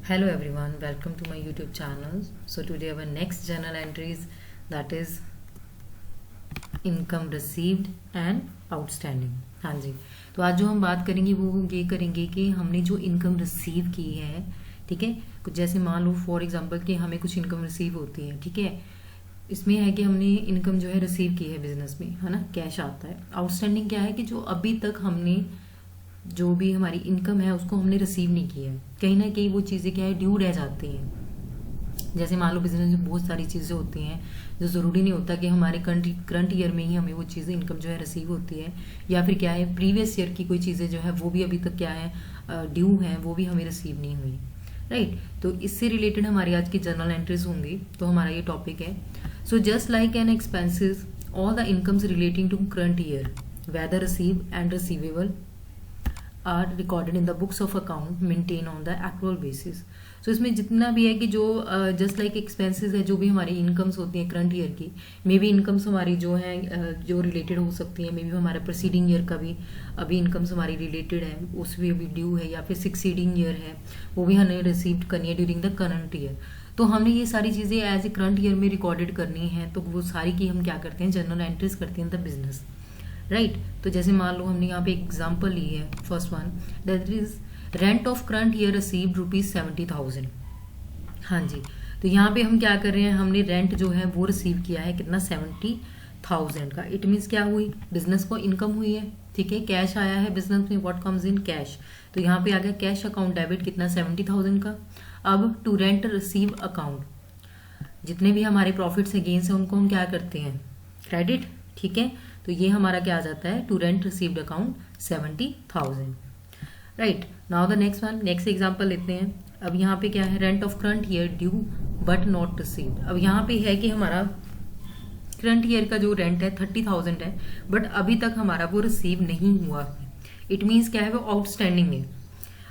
Hello everyone, welcome to my YouTube channel. So today our next journal entries, that is income received and outstanding. हाँ जी, तो आज जो हम बात करेंगे वो ये करेंगे कि हमने जो इनकम रिसीव की है, ठीक है, कुछ जैसे मान लो फॉर एग्जांपल कि हमें कुछ इनकम रिसीव होती है, ठीक है, इसमें है कि हमने इनकम जो है रिसीव की है बिजनेस में, है ना, कैश आता है। आउटस्टैंडिंग क्या है कि जो अभी तक हमने जो भी हमारी इनकम है उसको हमने रिसीव नहीं किया है, कहीं ना कहीं वो चीज़ें क्या है ड्यू रह जाती हैं। जैसे मान लो बिजनेस में बहुत सारी चीज़ें होती हैं जो ज़रूरी नहीं होता कि हमारे करंट ईयर में ही हमें वो चीज़ें इनकम जो है रिसीव होती है, या फिर क्या है प्रीवियस ईयर की कोई चीज़ें जो है वो भी अभी तक क्या है ड्यू हैं, वो भी हमें रिसीव नहीं हुई, राइट। तो इससे रिलेटेड हमारी आज की जर्नल एंट्रीज होंगी। तो हमारा ये टॉपिक है, so just like an expenses all the incomes relating to current year whether received and receivable are recorded in the books of account maintain on the actual basis. So इसमें जितना भी है कि जो जस्ट लाइक एक्सपेंसेस है, जो भी हमारी इनकम्स होती हैं करंट ईयर की, मे बी इनकम्स हमारी जो है जो रिलेटेड हो सकती है, मे बी हमारा प्रोसीडिंग ईयर का भी अभी इनकम्स हमारी रिलेटेड है, उसमें अभी ड्यू है, या फिर सक्सीडिंग ईयर है वो भी हमें रिसीव करनी है ड्यूरिंग द करंट ईयर। तो हमने ये सारी चीज़ें एज ए करंट ईयर में रिकॉर्डेड करनी है, तो वो सारी की हम क्या करते हैं जर्नल एंट्रीज करते हैं द बिजनेस, राइट। तो जैसे मान लो हमने यहाँ पे एग्जाम्पल ली है, first one that is rent of current year received ₹70,000। हाँ जी, तो यहाँ पे हम क्या कर रहे हैं, हमने रेंट जो है वो रिसीव किया है कितना 70,000 का। इट मीन्स क्या हुई, बिजनेस को इनकम हुई है, ठीक है, कैश आया है बिजनेस में, व्हाट कम्स इन कैश। तो यहाँ पे आ गया कैश अकाउंट डेबिट कितना 70,000 का। अब टू रेंट रिसीव अकाउंट, जितने भी हमारे प्रॉफिट्स है गेन्स है उनको हम क्या करते हैं क्रेडिट, ठीक है। तो ये हमारा क्या आ जाता है to rent received account 70,000, right. Now the next one, next example लेते हैं। अब यहाँ पे क्या है, rent of current year due but not received. अब यहाँ पे है कि हमारा करंट ईयर का जो रेंट है 30,000 है, बट अभी तक हमारा वो रिसीव नहीं हुआ है। इट मीन्स क्या है, वो आउटस्टैंडिंग है।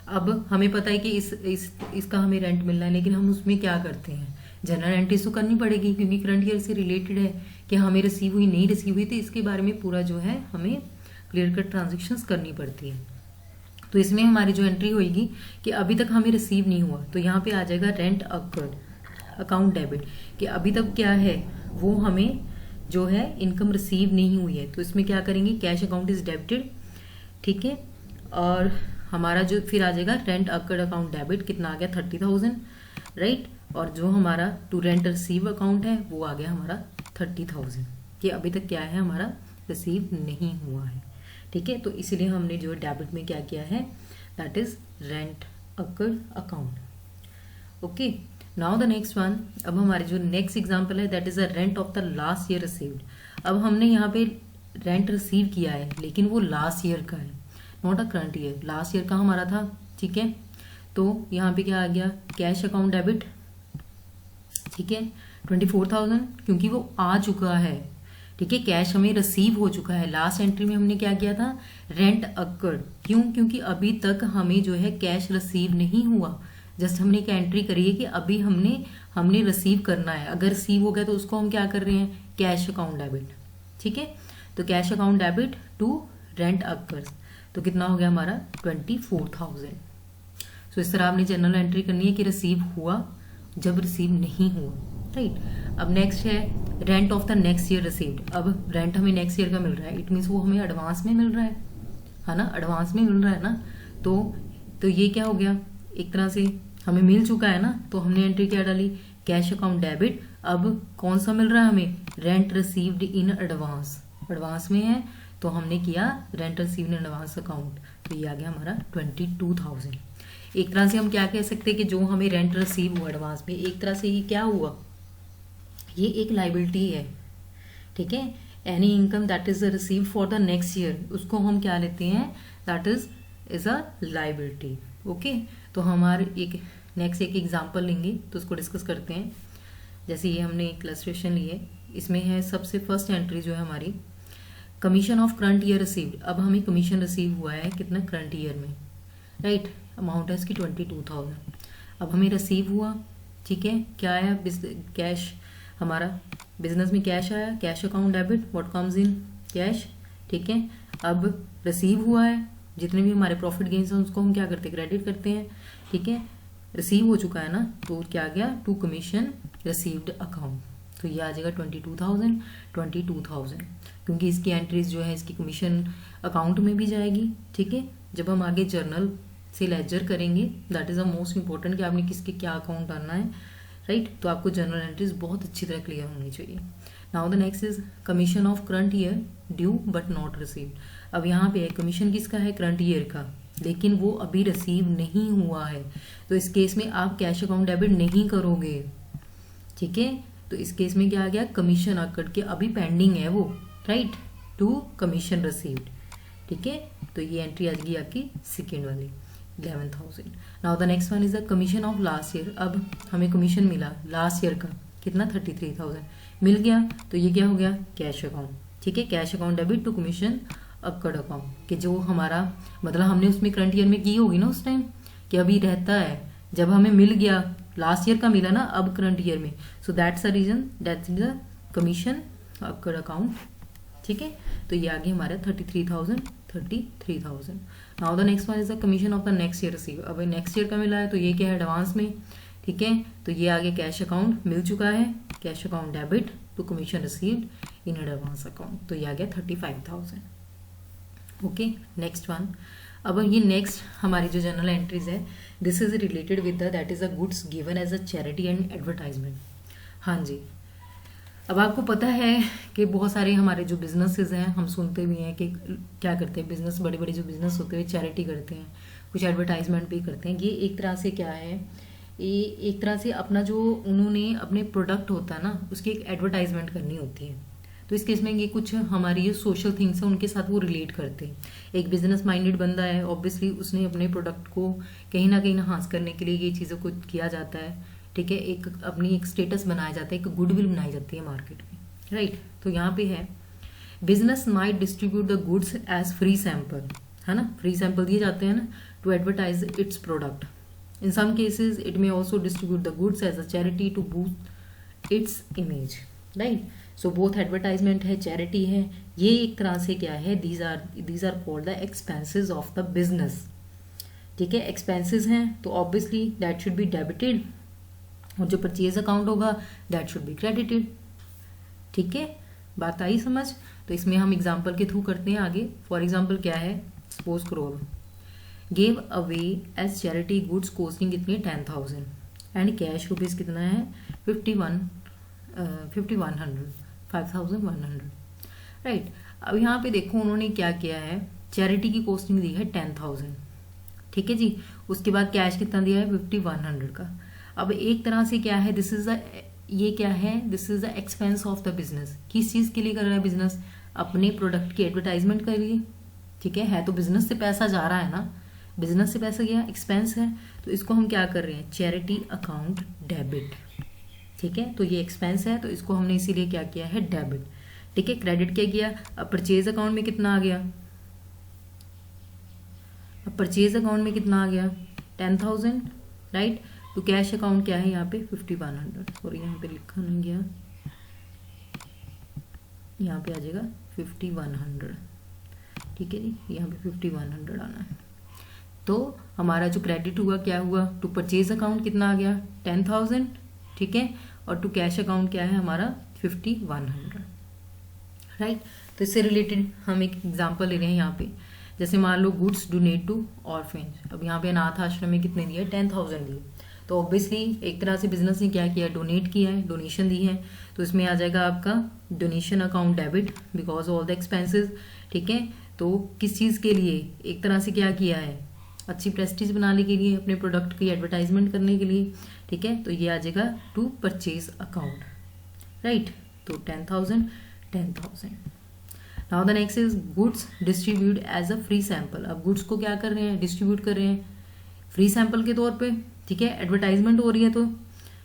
अब हमें पता है कि इसका हमें रेंट मिलना है, लेकिन हम उसमें क्या करते हैं जनरल एंट्रीज तो करनी पड़ेगी, क्योंकि करंट ईयर से रिलेटेड है कि हमें रिसीव हुई नहीं रिसीव हुई, तो इसके बारे में पूरा जो है हमें क्लियर कट ट्रांजेक्शन्स करनी पड़ती है। तो इसमें हमारी जो एंट्री होगी कि अभी तक हमें रिसीव नहीं हुआ, तो यहाँ पे आ जाएगा रेंट अकर्ड अकाउंट डेबिट, कि अभी तक क्या है वो हमें जो है इनकम रिसीव नहीं हुई है। तो इसमें क्या करेंगे, कैश अकाउंट इज डेबिटेड, ठीक है, और हमारा जो फिर आ जाएगा रेंट अकर्ड अकाउंट डेबिट, कितना आ गया 30,000, राइट। और जो हमारा टू रेंट रिसीव अकाउंट है वो आ गया हमारा 30,000, कि अभी तक क्या है हमारा रिसीव नहीं हुआ है, ठीक है। तो इसीलिए हमने जो डेबिट में क्या किया है, that is rent occurred account. Okay, now the next one. अब हमारे जो नेक्स्ट एग्जांपल है that is the rent of the last year received. अब हमने यहाँ पे रेंट रिसीव किया है, लेकिन वो लास्ट ईयर का है, not a current year, last year का हमारा था, ठीक है। तो यहाँ पे क्या आ गया, कैश अकाउंट डेबिट, ठीक है, 24,000, क्योंकि वो आ चुका है, ठीक है, कैश हमें रिसीव हो चुका है। लास्ट एंट्री में हमने क्या किया था, रेंट अकर्ड, क्यों, क्योंकि अभी तक हमें जो है कैश रिसीव नहीं हुआ, जस्ट हमने एक एंट्री करी है कि अभी हमने रिसीव करना है। अगर रिसीव हो गया तो उसको हम क्या कर रहे हैं, कैश अकाउंट डेबिट, ठीक है। तो cash account debit to rent accrued, तो कितना हो गया हमारा 24,000। तो इस तरह आपने जनरल एंट्री करनी है कि रिसीव हुआ जब रिसीव नहीं हुआ, राइट। अब नेक्स्ट है rent of the next year received. अब रेंट हमें नेक्स्ट ईयर का मिल रहा है, इट मीन्स वो हमें एडवांस में मिल रहा है ना, एडवांस में मिल रहा है ना। तो ये क्या हो गया, एक तरह से हमें मिल चुका है ना, तो हमने एंट्री क्या डाली, कैश अकाउंट डेबिट। अब कौन सा मिल रहा है हमें, rent received in advance, advance में है, तो हमने किया rent received in advance account, तो ये आ गया हमारा 22,000। एक तरह से हम क्या कह सकते हैं कि जो हमें रेंट रिसीव हुआ एडवांस में, एक तरह से ये क्या हुआ, ये एक लाइबिलिटी है, ठीक है। Any income that is receive for the next year, उसको हम क्या लेते हैं, that is a liability. Okay, तो हमारे एक नेक्स्ट एक एग्जांपल लेंगे तो उसको डिस्कस करते हैं। जैसे ये हमने एक इलस्ट्रेशन ली है, इसमें है सबसे फर्स्ट एंट्री जो है हमारी commission of current year received. अब हमें कमीशन रिसीव हुआ है कितना करंट ईयर में, राइट, अमाउंट है इसकी 22,000। अब हमें रिसीव हुआ, ठीक है, क्या आया, कैश, हमारा बिजनेस में कैश आया, cash account debit, what comes in cash, ठीक है। अब रिसीव हुआ है, जितने भी हमारे प्रॉफिट गेन्स हैं उसको हम क्या करते हैं क्रेडिट करते हैं, ठीक है। रिसीव हो चुका है ना, तो क्या आ गया, टू कमीशन रिसीव्ड अकाउंट, तो ये आ जाएगा 22,000 क्योंकि इसकी एंट्रीज जो है इसकी कमीशन अकाउंट में भी जाएगी। ठीक है, जब हम आगे जर्नल से लेजर करेंगे, that is the most important कि आपने किसके क्या अकाउंट डालना है, राइट। तो आपको जर्नल एंट्रीज बहुत अच्छी तरह क्लियर होनी चाहिए। Now the next is commission of current year due but not received. अब यहाँ पे कमीशन किसका है, करंट ईयर का, लेकिन वो अभी रिसीव नहीं हुआ है, तो इस केस में आप कैश अकाउंट डेबिट नहीं करोगे। ठीक है, तो इस केस में क्या आ गया, कमीशन अकड़ के अभी पेंडिंग है वो, राइट, टू कमीशन रिसीव्ड। ठीक है, तो ये एंट्री आ जाएगी आपकी सेकेंड वाली 11,000। Now the next one is the commission of last year. अब हमें कमीशन मिला लास्ट ईयर का कितना, 33,000 मिल गया, तो ये क्या हो गया, कैश अकाउंट। ठीक है, cash account debit to commission accrued account, कि जो हमारा मतलब हमने उसमें करंट ईयर में की होगी ना उस टाइम, कि अभी रहता है, जब हमें मिल गया लास्ट ईयर का मिला ना अब करंट ईयर में, so that's the reason, that's the commission accrued account. ठीक है, तो ये आ गया हमारा 33,000। Now the next one is the commission of the next year receive. अब नेक्स्ट ईयर का मिला है तो ये क्या है, एडवांस में। ठीक है, तो ये आगे कैश अकाउंट मिल चुका है, cash account debit to commission received in advance account, तो ये आ गया 35,000। Okay, next one. अब ये नेक्स्ट हमारी जो जर्नल एंट्रीज है, this is related with that is the goods given as a charity and advertisement. हाँ जी, अब आपको पता है कि बहुत सारे हमारे जो बिजनेसेस हैं, हम सुनते भी हैं कि क्या करते हैं बिजनेस, बड़े बड़े जो बिजनेस होते हैं चैरिटी करते हैं, कुछ एडवर्टाइजमेंट भी करते हैं। ये एक तरह से क्या है, ये एक तरह से अपना जो उन्होंने अपने प्रोडक्ट होता है ना उसकी एक एडवर्टाइजमेंट करनी होती है। तो इस केस में ये कुछ हमारी ये सोशल थिंग्स है उनके साथ वो रिलेट करते हैं। एक बिजनेस माइंडेड बंदा है, ऑब्वियसली उसने अपने प्रोडक्ट को कहीं ना कहीं इन्हांस करने के लिए ये चीज़ों को किया जाता है। ठीक है, एक अपनी एक स्टेटस बनाया जाता है, एक गुडविल बनाई जाती है मार्केट में, राइट। तो यहाँ पे है business might distribute the goods as free sample, है ना, फ्री सैंपल दिए जाते हैं ना to advertise its product. In some cases it may also distribute the goods as a charity to boost its image, right. So both advertisement है, charity है, ये एक तरह से क्या है, these are called the expenses of the business. ठीक है, एक्सपेंसेस हैं तो obviously that should be debited, और जो परचेज अकाउंट होगा दैट शुड बी क्रेडिटेड। ठीक है, बात आई समझ। तो इसमें हम एग्जांपल के थ्रू करते हैं आगे। फॉर एग्जांपल क्या है, सपोज करो give away as charity goods costing कितनी 10,000 एंड कैश रुपीज कितना है 5,100, राइट। अब यहाँ पे देखो उन्होंने क्या किया है, चैरिटी की कॉस्टिंग दी है 10,000, ठीक है जी। उसके बाद कैश कितना दिया है 5,100 का। अब एक तरह से क्या है, this is the expense of the business. किस चीज के लिए कर रहा है बिजनेस, अपने प्रोडक्ट की एडवर्टाइजमेंट के लिए। ठीक है तो बिजनेस से पैसा जा रहा है ना, बिजनेस से पैसा गया, एक्सपेंस है, तो इसको हम क्या कर रहे हैं, चैरिटी अकाउंट डेबिट। ठीक है, तो ये एक्सपेंस है तो इसको हमने इसीलिए क्या किया है, डेबिट। ठीक है, क्रेडिट क्या किया। अब परचेज अकाउंट में कितना आ गया, अब परचेज अकाउंट में कितना आ गया 10,000, राइट। तो कैश अकाउंट क्या है यहाँ पे 5,100, और यहाँ पे लिखा नहीं गया, यहाँ पे आ जाएगा 5,100। ठीक है जी, यहाँ पे 5,100 आना है। तो हमारा जो क्रेडिट हुआ क्या हुआ, टू परचेज अकाउंट कितना आ गया 10,000, ठीक है, और टू कैश अकाउंट क्या है हमारा 5,100, राइट। तो इससे रिलेटेड हम एक एग्जांपल ले रहे हैं यहाँ पे, जैसे मान लो गुड्स डोनेट टू ऑर्फेन्स। अब यहाँ पे अनाथ आश्रम में कितने दिए 10,000 दिए, तो ऑब्वियसली एक तरह से बिजनेस ने क्या किया, डोनेट किया है, डोनेशन दी है, तो इसमें आ जाएगा आपका donation account debit because all the expenses. ठीक है, तो किस चीज़ के लिए, एक तरह से क्या किया है, अच्छी प्रेस्टीज बनाने के लिए, अपने प्रोडक्ट की एडवर्टाइजमेंट करने के लिए। ठीक है, तो ये आ जाएगा टू परचेज अकाउंट, राइट। तो 10,000। Now the next is goods distribute as a free sample. अब गुड्स को क्या कर रहे हैं, डिस्ट्रीब्यूट कर रहे हैं फ्री सैंपल के तौर पे। ठीक है, एडवर्टाइजमेंट हो रही है, तो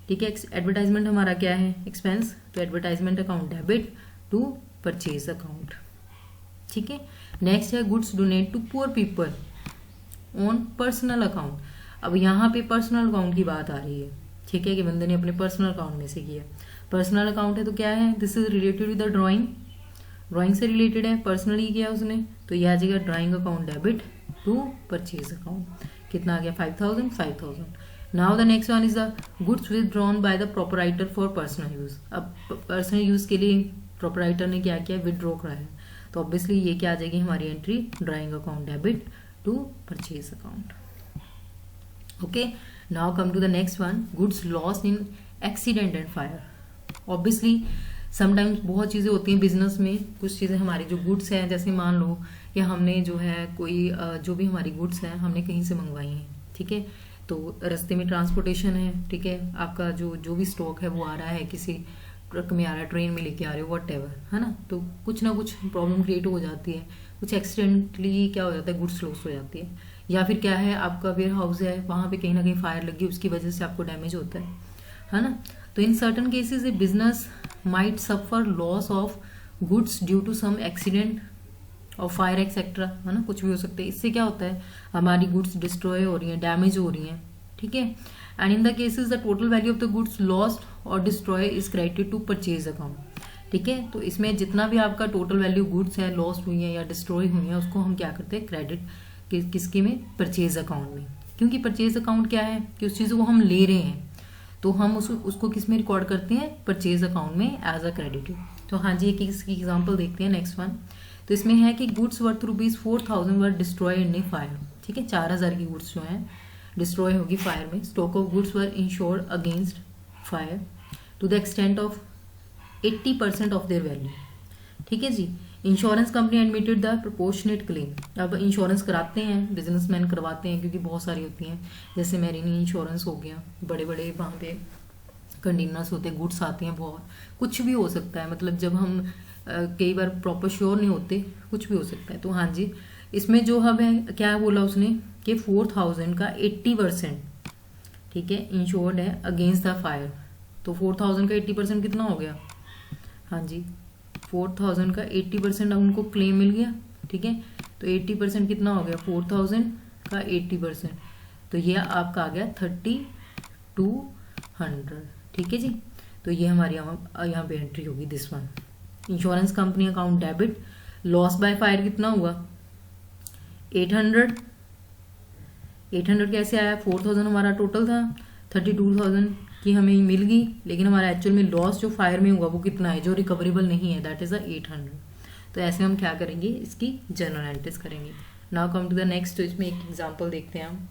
ठीक है, एडवर्टाइजमेंट हमारा क्या है, एक्सपेंस, तो advertisement account debit to purchase account. ठीक है, नेक्स्ट है goods donate to poor people on personal account. अब यहाँ पे पर्सनल अकाउंट की बात आ रही है, ठीक है, कि बंदे ने अपने पर्सनल अकाउंट में से किया। पर्सनल अकाउंट है तो क्या है, this is related with the drawing, drawing से रिलेटेड है, पर्सनली किया उसने, तो यह आ जाएगा drawing account debit to purchase account. कितना आ गया 5,000। Now the next one is the goods withdrawn by the proprietor for personal use. अब पर्सनल यूज के लिए प्रोपराइटर ने क्या किया, विदड्रॉ करा है, तो ऑब्वियसली ये क्या आ जाएगी हमारी entry, drawing account debit to purchase account. Okay, now come to the next one, goods lost in accident and fire. Obviously sometimes बहुत चीज़ें होती हैं बिजनेस में, कुछ चीज़ें हमारी जो गुड्स हैं, जैसे मान लो कि हमने जो है कोई जो भी हमारी गुड्स हैं हमने कहीं से मंगवाई हैं, ठीक है, तो रास्ते में ट्रांसपोर्टेशन है, ठीक है, आपका जो भी स्टॉक है वो आ रहा है, किसी ट्रक में आ रहा है, ट्रेन में लेके आ रहे हो, वट एवर, है ना, तो कुछ ना कुछ प्रॉब्लम क्रिएट हो जाती है, कुछ एक्सीडेंटली क्या हो जाता है, गुड्स लॉस हो जाती है, या फिर क्या है आपका वेयर हाउस है, वहाँ पे कहीं ना कहीं फायर लगी, उसकी वजह से आपको डैमेज होता है ना। तो in certain cases a business might suffer loss of goods due to some accident और फायर एक्सेट्रा, है ना, कुछ भी हो सकता है। इससे क्या होता है, हमारी गुड्स डिस्ट्रॉय हो रही हैं, डैमेज हो रही हैं, ठीक है। And in the cases the total value of the goods lost और destroy is credited to purchase account, ठीक है। तो इसमें जितना भी आपका टोटल वैल्यू गुड्स है लॉस्ट हुई है या डिस्ट्रॉय हुई है, उसको हम क्या करते हैं, क्रेडिट किसके में, परचेज अकाउंट में। क्योंकि परचेज अकाउंट क्या है कि उस चीज़ को हम ले रहे हैं, तो हम उसको किस में रिकॉर्ड करते हैं, परचेज अकाउंट में एज अ क्रेडिट। तो हाँ जी, एक इसकी एग्जांपल देखते हैं, नेक्स्ट वन। तो इसमें है कि goods worth ₹4,000 were destroy in A fire, ठीक है, 4,000 की गुड्स जो हैं डिस्ट्रॉय होगी फायर में। Stock of goods were insured against fire to the extent of 80% of their value, ठीक है जी। Insurance company admitted the proportionate claim. अब इंश्योरेंस कराते हैं, बिजनेसमैन करवाते हैं, क्योंकि बहुत सारी होती हैं, जैसे मैरिन इंश्योरेंस हो गया, बड़े बड़े वहाँ पे कंटेनर्स होते हैं, गुड्स आते हैं, बहुत कुछ भी हो सकता है, मतलब जब हम कई बार प्रॉपर श्योर नहीं होते, कुछ भी हो सकता है। तो हाँ जी, इसमें जो हब है क्या बोला उसने कि 4,000 का 80%, ठीक है, इंश्योर्ड है अगेंस्ट द फायर। तो 4,000 का 80% कितना हो गया, हाँ जी, 4,000 का 80% उनको क्लेम मिल गया, ठीक है। तो 80% कितना हो गया, 4,000 का 80%, तो ये आपका आ गया 3,200, ठीक है जी। तो ये हमारी यहाँ पे एंट्री होगी this one. Insurance company account debit, loss by fire कितना हुआ, 800 कैसे आया, 4,000 हमारा टोटल था, 32,000 की हमें मिल गई, लेकिन हमारा एक्चुअल में लॉस जो फायर में हुआ वो कितना है, जो रिकवरेबल नहीं है, दैट इज 800। तो ऐसे हम क्या करेंगे, इसकी जनरल एंट्रीज करेंगे। Now come to the next. तो इसमें एक एग्जांपल देखते हैं हम।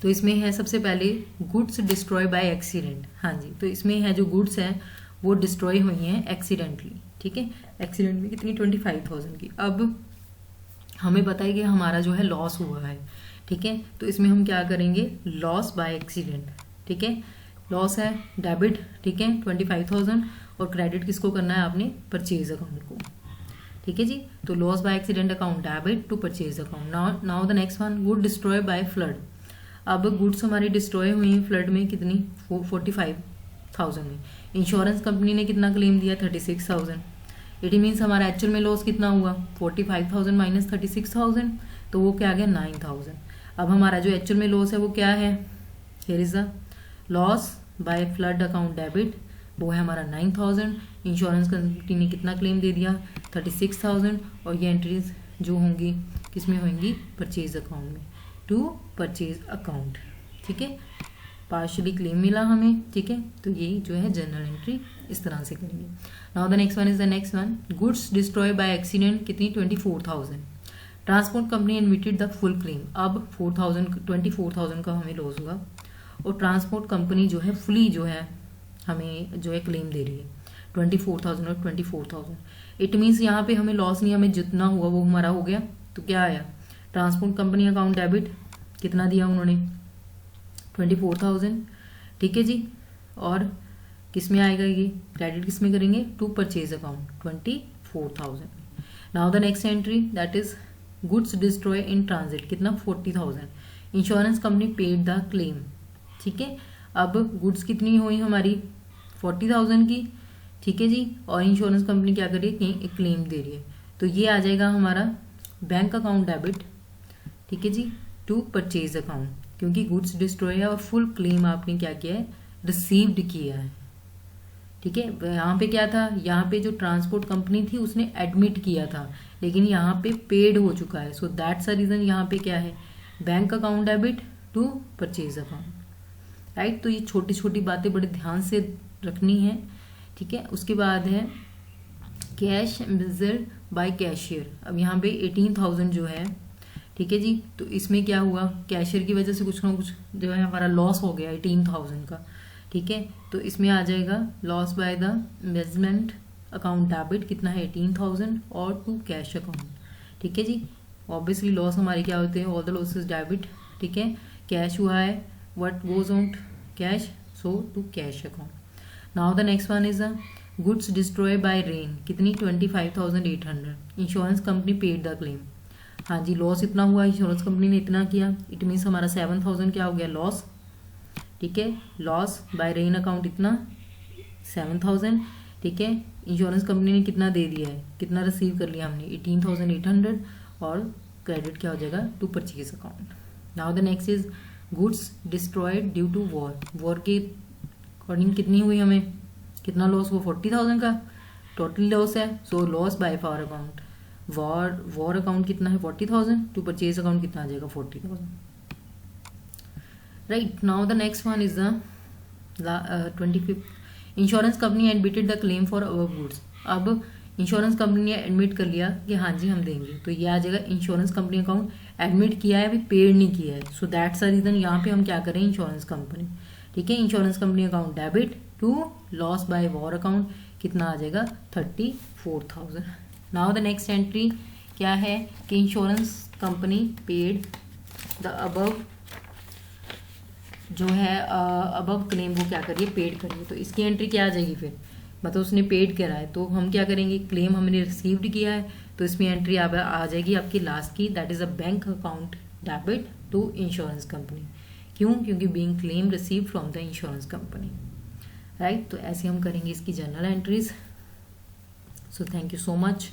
तो इसमें है सबसे पहले गुड्स डिस्ट्रॉय बाय एक्सीडेंट। हाँ जी, तो इसमें है जो गुड्स हैं वो डिस्ट्रॉय हुई हैं एक्सीडेंटली, ठीक है। एक्सीडेंट में कितनी, 25,000 की। अब हमें पता है कि हमारा जो है लॉस हुआ है, ठीक है। तो इसमें हम क्या करेंगे, लॉस बाय एक्सीडेंट, ठीक है, लॉस है डेबिट, ठीक है, 25,000, और क्रेडिट किसको करना है आपने, परचेज अकाउंट को, ठीक है जी। तो loss by accident account debit to purchase account. Now the next one, good destroy by flood. अब गुड्स हमारी डिस्ट्रॉय हुई हैं फ्लड में, कितनी, 45,000 में। इंश्योरेंस कंपनी ने कितना क्लेम दिया, 36,000। इट मीन्स हमारा एक्चुअल में लॉस कितना हुआ, 45,000 माइनस 36,000, तो वो क्या आ गया, 9,000। अब हमारा जो एक्चुअल में लॉस है वो क्या है, here is the loss by flood account debit, वो है हमारा 9,000। इंश्योरेंस कंपनी ने कितना क्लेम दे दिया, 36,000, और ये एंट्रीज जो होंगी किसमें होंगी, परचेज अकाउंट में, टू परचेज अकाउंट, ठीक है। पार्शियली क्लेम मिला हमें, ठीक है। तो ये जो है जनरल एंट्री इस तरह से करेंगे। Now the next one is the next one, goods destroy by accident, कितनी, 24,000। Transport company admitted the full claim. अब 24,000 का हमें लॉस हुआ, और ट्रांसपोर्ट कंपनी जो है फुली जो है हमें जो है क्लेम दे रही है 24,000 और 24,000। इट मीन्स यहाँ पे हमें लॉस नहीं, हमें जितना हुआ वो हमारा हो गया। तो क्या आया, ट्रांसपोर्ट कंपनी अकाउंट डेबिट कितना दिया उन्होंने, 24,000, ठीक है जी। और किस में आएगा ये, क्रेडिट किस में करेंगे, to purchase account, 24,000। Now the next entry that is goods destroy in transit, कितना, 40,000। Insurance company paid the claim, ठीक है। अब गुड्स कितनी हुई हमारी, 40,000 की, ठीक है जी, और इंश्योरेंस कंपनी क्या कर रही है, एक क्लेम दे रही है। तो ये आ जाएगा हमारा बैंक अकाउंट डेबिट, ठीक है जी, टू परचेज अकाउंट, क्योंकि गुड्स डिस्ट्रॉय है और फुल क्लेम आपने क्या किया है, रिसीव्ड किया है, ठीक है। यहाँ पे क्या था, यहाँ पे जो ट्रांसपोर्ट कंपनी थी उसने एडमिट किया था, लेकिन यहाँ पे पेड हो चुका है। सो दैट्स अ रीजन यहाँ पे क्या है, bank account debit to purchase account, right. तो ये छोटी छोटी बातें बड़े ध्यान से रखनी है, ठीक है। उसके बाद है कैश एम्बेस्डर बाय कैशियर। अब यहाँ पे 18,000 जो है, ठीक है जी, तो इसमें क्या हुआ, कैशियर की वजह से कुछ ना कुछ जो है हमारा लॉस हो गया 18,000 का, ठीक है। तो इसमें आ जाएगा loss by the investment account debit, कितना है 18,000 और टू कैश अकाउंट, ठीक है जी। ऑब्वियसली लॉस हमारे क्या होते हैं, ऑल द लॉसेस डेबिट, ठीक है। कैश हुआ है, what goes on cash, so to cash account. Now the next one is a goods destroy by rain, कितनी 25,800। Insurance company paid the claim, हाँ जी, लॉस इतना हुआ, इंश्योरेंस कंपनी ने इतना किया, इट मीन्स हमारा 7,000 क्या हो गया लॉस, ठीक है। लॉस बाय रेन अकाउंट इतना 7,000, ठीक है। इंश्योरेंस कंपनी ने कितना दे दिया है, कितना रिसीव कर लिया हमने 18,800 और क्रेडिट क्या हो जाएगा to purchase account. Now the next is goods destroyed due to war, war के अकॉर्डिंग कितनी हुई, हमें कितना लॉस हुआ 40,000 का टोटल लॉस है, so loss by war account, war account कितना है 40,000, टू परचेज अकाउंट कितना आ जाएगा 40,000, right. Now the next one is the 25th, insurance company admitted the claim for our goods. अब इंश्योरेंस कंपनी ने एडमिट कर लिया कि हाँ जी हम देंगे, तो ये आ जाएगा इंश्योरेंस कंपनी अकाउंट, एडमिट किया है अभी पेड नहीं किया है, सो दैट्स द रीजन यहाँ पे हम क्या करें इंश्योरेंस कंपनी, ठीक है। Insurance company account debit to loss by war account कितना आ जाएगा 34,000। नाउ द नेक्स्ट एंट्री क्या है कि insurance company paid the above, जो है अबव क्लेम को क्या करिए पेड करिए, तो इसकी एंट्री क्या आ जाएगी फिर, मतलब उसने पेड करा है, तो हम क्या करेंगे, क्लेम हमने रिसीव्ड किया है, तो इसमें एंट्री आ जाएगी आपकी लास्ट की, that is a bank account debit to insurance company. क्यों, क्योंकि being claim receive from the insurance company, right. तो ऐसे हम करेंगे इसकी journal entries. So thank you so much.